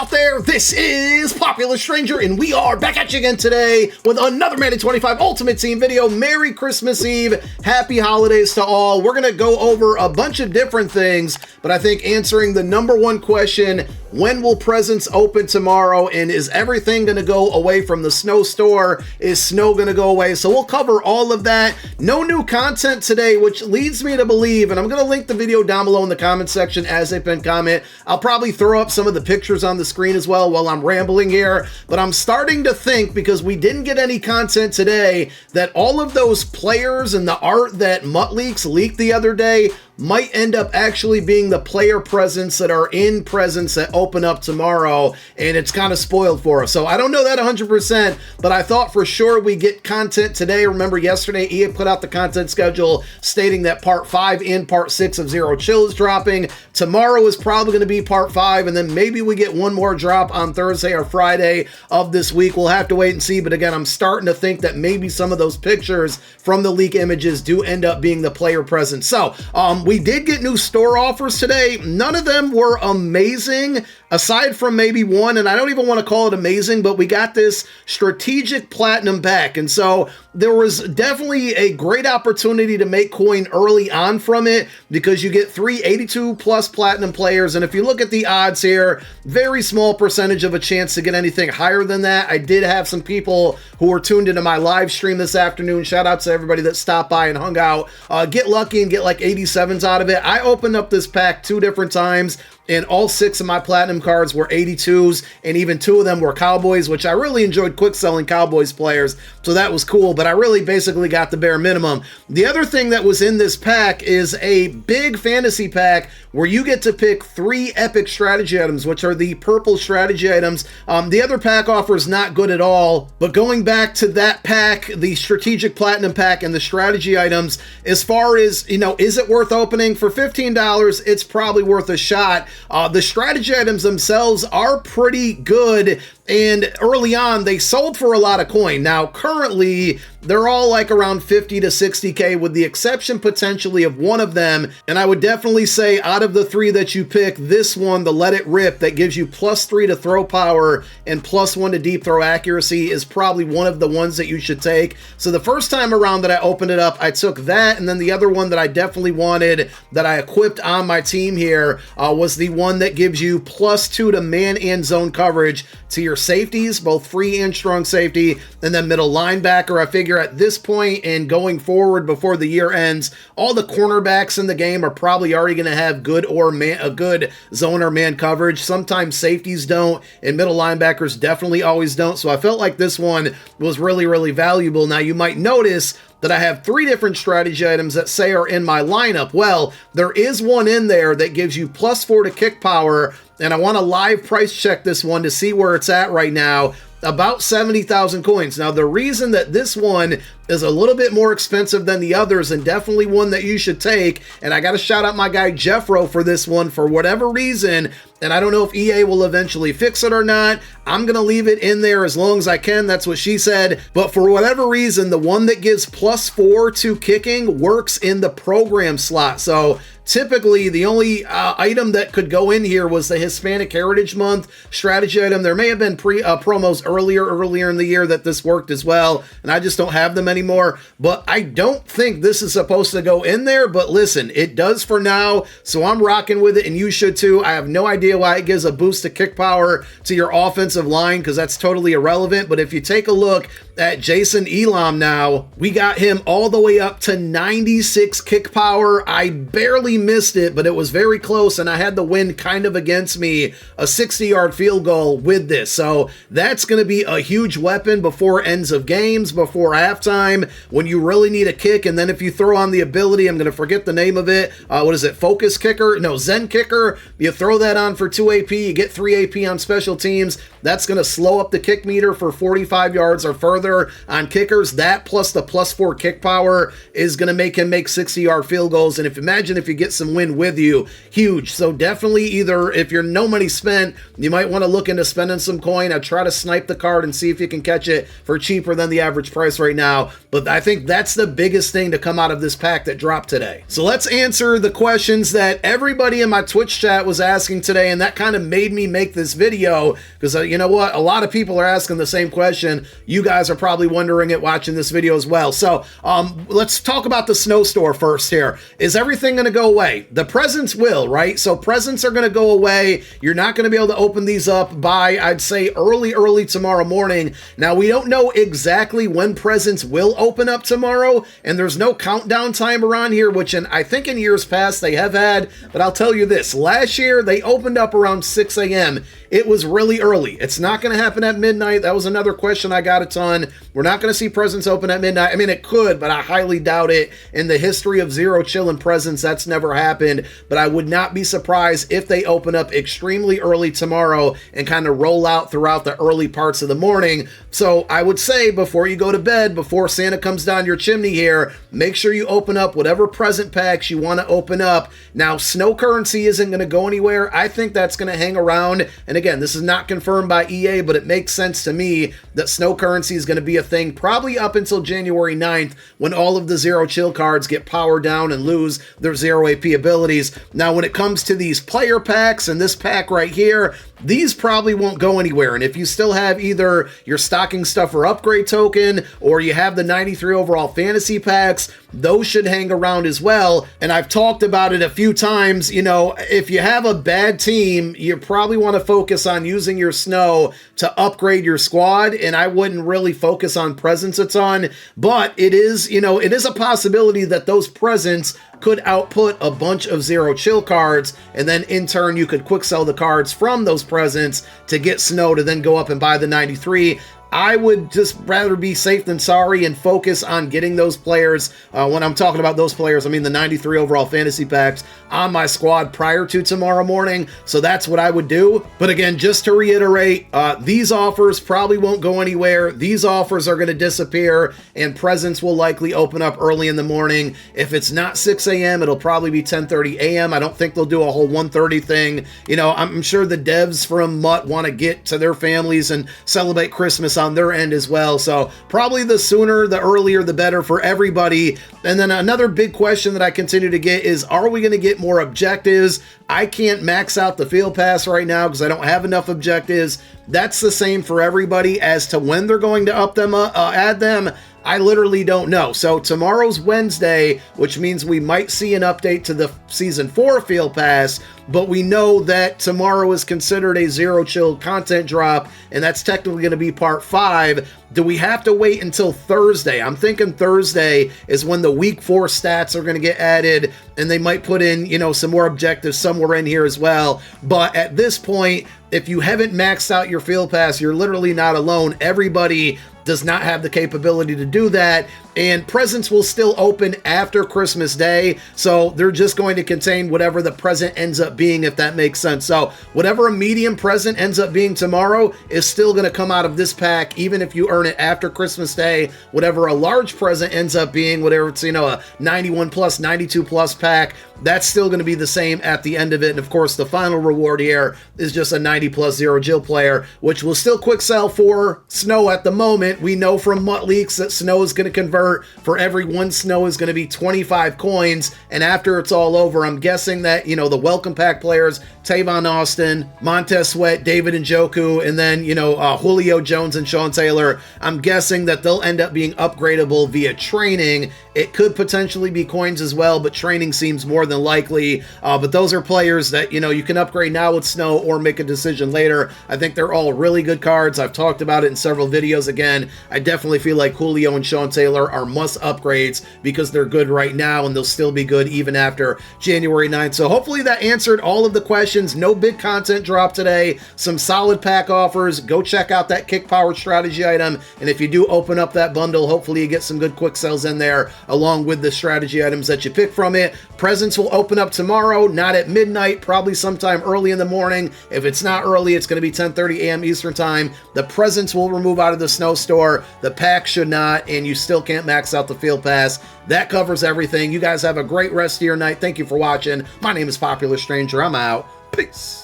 out there? This is Popular Stranger, and we are back at you again today with another Madden 25 Ultimate Team video. Merry Christmas Eve, happy holidays to all. We're gonna go over a bunch of different things, but I think answering the number one question, when will presents open tomorrow, and is everything gonna go away from the snow store? Is snow gonna go away? So we'll cover all of that. No new content today, which leads me to believe, and I'm gonna link the video down below in the comment section as a pinned comment. I'll probably throw up some of the pictures on the screen as well while I'm rambling here, but I'm starting to think, because we didn't get any content today, that all of those players and the art that MUT leaked the other day might end up actually being the player presents that are in presents that open up tomorrow, and it's kind of spoiled for us. So I don't know that 100%, but I thought for sure we get content today. Remember yesterday EA put out the content schedule stating that part 5 and part 6 of Zero Chill is dropping. Tomorrow is probably going to be part 5, and then maybe we get one more drop on Thursday or Friday of this week. We'll have to wait and see, but again, I'm starting to think that maybe some of those pictures from the leak images do end up being the player presents. So we did get new store offers today. None of them were amazing, aside from maybe one, and I don't even want to call it amazing, but we got this strategic platinum back, and so there was definitely a great opportunity to make coin early on from it, because you get 382 plus platinum players, and if you look at the odds here, very small percentage of a chance to get anything higher than that. I did have some people who were tuned into my live stream this afternoon. Shout out to everybody that stopped by and hung out. Get lucky and get like 87s out of it. I opened up this pack 2 different times, and all 6 of my platinum cards were 82s, and even 2 of them were Cowboys, which I really enjoyed quick selling Cowboys players, so that was cool, but I really basically got the bare minimum. The other thing that was in this pack is a big fantasy pack where you get to pick 3 epic strategy items, which are the purple strategy items. The other pack offer is not good at all, but going back to that pack, the strategic platinum pack and the strategy items, as far as, you know, is it worth opening? For $15, it's probably worth a shot. The strategy items themselves are pretty good, and early on they sold for a lot of coin. Now currently they're all like around 50 to 60k, with the exception potentially of one of them, and I would definitely say out of the 3 that you pick, this one, the Let It Rip, that gives you +3 to throw power and +1 to deep throw accuracy, is probably one of the ones that you should take. So the first time around that I opened it up, I took that, and then the other one that I definitely wanted that I equipped on my team here was the one that gives you +2 to man and zone coverage to your safeties, both free and strong safety, and then middle linebacker. I figure at this point and going forward before the year ends, all the cornerbacks in the game are probably already going to have good zone or man coverage. Sometimes safeties don't, and middle linebackers definitely always don't. So I felt like this one was really, really valuable. Now you might notice that I have 3 different strategy items that say are in my lineup. Well, there is one in there that gives you +4 to kick power, and I want to live price check this one to see where it's at right now. About 70,000 coins. Now, the reason that this one is a little bit more expensive than the others, and definitely one that you should take, and I got to shout out my guy Jeffro for this one for whatever reason, and I don't know if EA will eventually fix it or not. I'm going to leave it in there as long as I can. That's what she said. But for whatever reason, the one that gives +4 to kicking works in the program slot. So typically, the only item that could go in here was the Hispanic Heritage Month strategy item. There may have been promos earlier in the year that this worked as well, and I just don't have them anymore. But I don't think this is supposed to go in there, but listen, it does for now, so I'm rocking with it, and you should too. I have no idea why it gives a boost to kick power to your offensive line, because that's totally irrelevant. But if you take a look at Jason Elam now, we got him all the way up to 96 kick power. I barely missed it, but it was very close, and I had the wind kind of against me, a 60-yard field goal with this. So that's going to be a huge weapon before ends of games, before halftime, when you really need a kick. And then if you throw on the ability, I'm going to forget the name of it, what is it, Focus Kicker? No, Zen Kicker. You throw that on for 2 AP, you get 3 AP on special teams. That's going to slow up the kick meter for 45 yards or further. farther on kickers. That plus the +4 kick power is going to make him make 60-yard field goals. And imagine if you get some wind with you, huge. So definitely either if you're no money spent, you might want to look into spending some coin. I'd try to snipe the card and see if you can catch it for cheaper than the average price right now. But I think that's the biggest thing to come out of this pack that dropped today. So let's answer the questions that everybody in my Twitch chat was asking today, and that kind of made me make this video because you know what? A lot of people are asking the same question. You guys are probably wondering it watching this video as well. So let's talk about the snow store first here. Is everything going to go away? The presents will, right? So presents are going to go away. You're not going to be able to open these up by, I'd say, early tomorrow morning. Now, we don't know exactly when presents will open up tomorrow, and there's no countdown time around here, which I think in years past they have had, but I'll tell you this. Last year, they opened up around 6 a.m. It was really early. It's not going to happen at midnight. That was another question I got a ton. We're not going to see presents open at midnight. I mean, it could, but I highly doubt it. In the history of Zero Chill and presents, that's never happened, but I would not be surprised if they open up extremely early tomorrow and kind of roll out throughout the early parts of the morning. So I would say before you go to bed, before Santa comes down your chimney here, make sure you open up whatever present packs you want to open up. Now, snow currency isn't going to go anywhere. I think that's going to hang around. And again, this is not confirmed by EA, but it makes sense to me that snow currency is going to be a thing probably up until January 9th when all of the Zero Chill cards get powered down and lose their 0 AP abilities. Now, when it comes to these player packs and this pack right here, these probably won't go anywhere. And if you still have either your stocking stuffer upgrade token or you have the 93 overall fantasy packs, those should hang around as well. And I've talked about it a few times. You know, if you have a bad team, you probably want to focus on using your snow to upgrade your squad. And I wouldn't really focus on presents a ton, but it is, you know, it is a possibility that those presents could output a bunch of Zero Chill cards, and then in turn you could quick sell the cards from those presents to get snow to then go up and buy the 93. I would just rather be safe than sorry and focus on getting those players. When I'm talking about those players, I mean the 93 overall fantasy packs on my squad prior to tomorrow morning. So that's what I would do. But again, just to reiterate, these offers probably won't go anywhere. These offers are going to disappear, and presents will likely open up early in the morning. If it's not 6 a.m., it'll probably be 10:30 a.m. I don't think they'll do a whole 1:30 thing. You know, I'm sure the devs from MUT want to get to their families and celebrate Christmas on their end as well. So probably the sooner, the earlier, the better for everybody. And then another big question that I continue to get is, are we going to get more objectives? I can't max out the field pass right now because I don't have enough objectives. That's the same for everybody. As to when they're going to up them, add them, I literally don't know. So tomorrow's Wednesday, which means we might see an update to the Season 4 Field Pass, but we know that tomorrow is considered a Zero Chill content drop, and that's technically going to be Part 5. Do we have to wait until Thursday? I'm thinking Thursday is when the Week 4 stats are going to get added, and they might put in, you know, some more objectives somewhere in here as well. But at this point, if you haven't maxed out your Field Pass, you're literally not alone. Everybody does not have the capability to do that, and presents will still open after Christmas Day, so they're just going to contain whatever the present ends up being, if that makes sense. So whatever a medium present ends up being tomorrow is still going to come out of this pack, even if you earn it after Christmas Day. Whatever a large present ends up being, whatever it's, you know, a 91 plus, 92 plus pack, that's still going to be the same at the end of it. And of course, the final reward here is just a 90 plus Zero Chill player, which will still quick sell for snow at the moment. We know from MUT leaks that snow is going to convert. For every one snow is going to be 25 coins, and after it's all over, I'm guessing that, you know, the welcome pack players, Tavon Austin, Montez Sweat, David Njoku, and then, you know, Julio Jones and Sean Taylor, I'm guessing that they'll end up being upgradable via training. It could potentially be coins as well, but training seems more than likely. But those are players that, you know, you can upgrade now with snow or make a decision later. I think they're all really good cards. I've talked about it in several videos. Again, I definitely feel like Julio and Sean Taylor are must upgrades because they're good right now, and they'll still be good even after January 9th. So hopefully that answered all of the questions. No big content drop today. Some solid pack offers. Go check out that kick power strategy item, and if you do open up that bundle, hopefully you get some good quick sells in there along with the strategy items that you pick from it. Presents will open up tomorrow, not at midnight, probably sometime early in the morning. If it's not early, it's going to be 10:30 a.m. Eastern time. The presents will remove out of the snow store store. The pack should not, and you still can't max out the field pass. That covers everything. You guys have a great rest of your night. Thank you for watching. My name is Popular Stranger. I'm out. Peace.